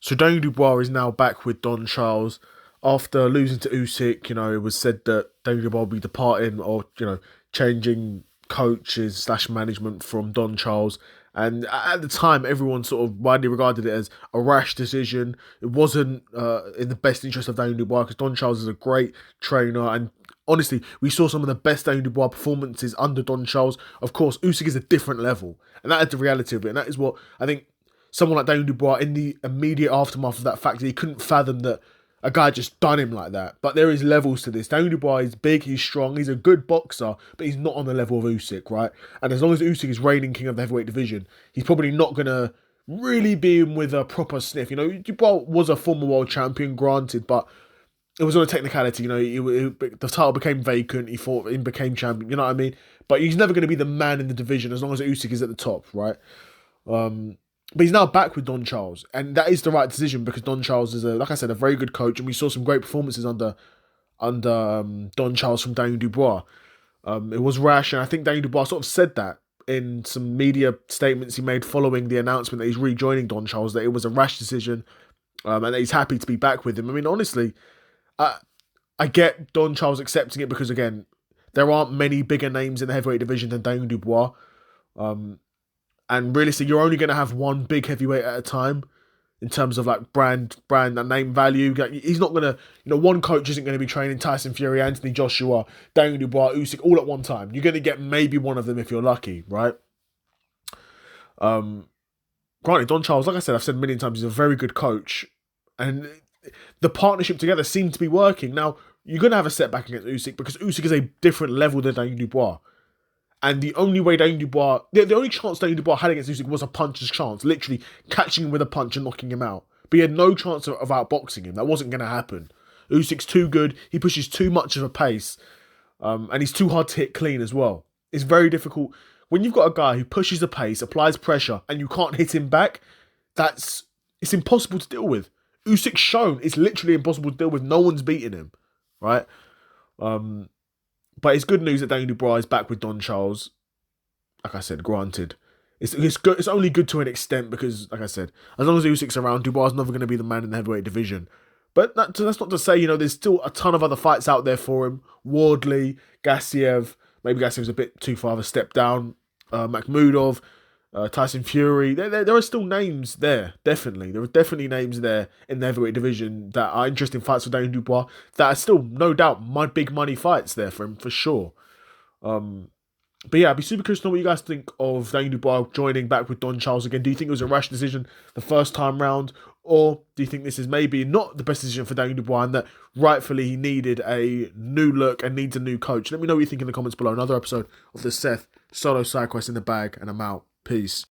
So Daniel Dubois is now back with Don Charles after losing to Usyk. It was said that Daniel Dubois will be departing or changing coaches slash management from Don Charles. And at the time, everyone sort of widely regarded it as a rash decision. It wasn't in the best interest of Daniel Dubois because Don Charles is a great trainer. And honestly, we saw some of the best Daniel Dubois performances under Don Charles. Of course, Usyk is a different level. And that is the reality of it. And that is what I think someone like Daniel Dubois, in the immediate aftermath of that fact, he couldn't fathom that a guy just done him like that. But there is levels to this. Daniel Dubois is big, he's strong, he's a good boxer, but he's not on the level of Usyk, right? And as long as Usyk is reigning king of the heavyweight division, he's probably not going to really be in with a proper sniff. Dubois was a former world champion, granted, but it was on a technicality. The title became vacant, he fought and became champion, you know what I mean? But he's never going to be the man in the division as long as Usyk is at the top, right? But he's now back with Don Charles, and that is the right decision because Don Charles is, like I said, a very good coach, and we saw some great performances under Don Charles from Daniel Dubois. It was rash, and I think Daniel Dubois sort of said that in some media statements he made following the announcement that he's rejoining Don Charles, that it was a rash decision, and that he's happy to be back with him. I mean, honestly, I get Don Charles accepting it because, again, there aren't many bigger names in the heavyweight division than Daniel Dubois. And realistically, you're only going to have one big heavyweight at a time in terms of like brand and name value. He's not going to, one coach isn't going to be training Tyson Fury, Anthony Joshua, Daniel Dubois, Usyk all at one time. You're going to get maybe one of them if you're lucky, right? Granted, Don Charles, like I said, I've said a million times, he's a very good coach. And the partnership together seemed to be working. Now, you're going to have a setback against Usyk because Usyk is a different level than Daniel Dubois. And the only way Daniel Dubois, the only chance Daniel Dubois had against Usyk was a puncher's chance, literally catching him with a punch and knocking him out. But he had no chance of outboxing him. That wasn't going to happen. Usyk's too good. He pushes too much of a pace, and he's too hard to hit clean as well. It's very difficult when you've got a guy who pushes the pace, applies pressure, and you can't hit him back. It's impossible to deal with. Usyk's shown it's literally impossible to deal with. No one's beating him, right? But it's good news that Daniel Dubois is back with Don Charles. Like I said, granted, it's good. It's only good to an extent because, like I said, as long as Usyk's around, Dubois is never going to be the man in the heavyweight division. But that's not to say, there's still a ton of other fights out there for him. Wardley, Gassiev. Maybe Gassiev's a bit too far of a step down. Makhmudov, Tyson Fury. There are still names there, definitely. There are definitely names there in the heavyweight division that are interesting fights for Daniel Dubois that are still, no doubt, big money fights there for him, for sure. But yeah, I'd be super curious to know what you guys think of Daniel Dubois joining back with Don Charles again. Do you think it was a rash decision the first time round? Or do you think this is maybe not the best decision for Daniel Dubois and that rightfully he needed a new look and needs a new coach? Let me know what you think in the comments below. Another episode of the Seth Solo Side Quest in the bag, and I'm out. Peace.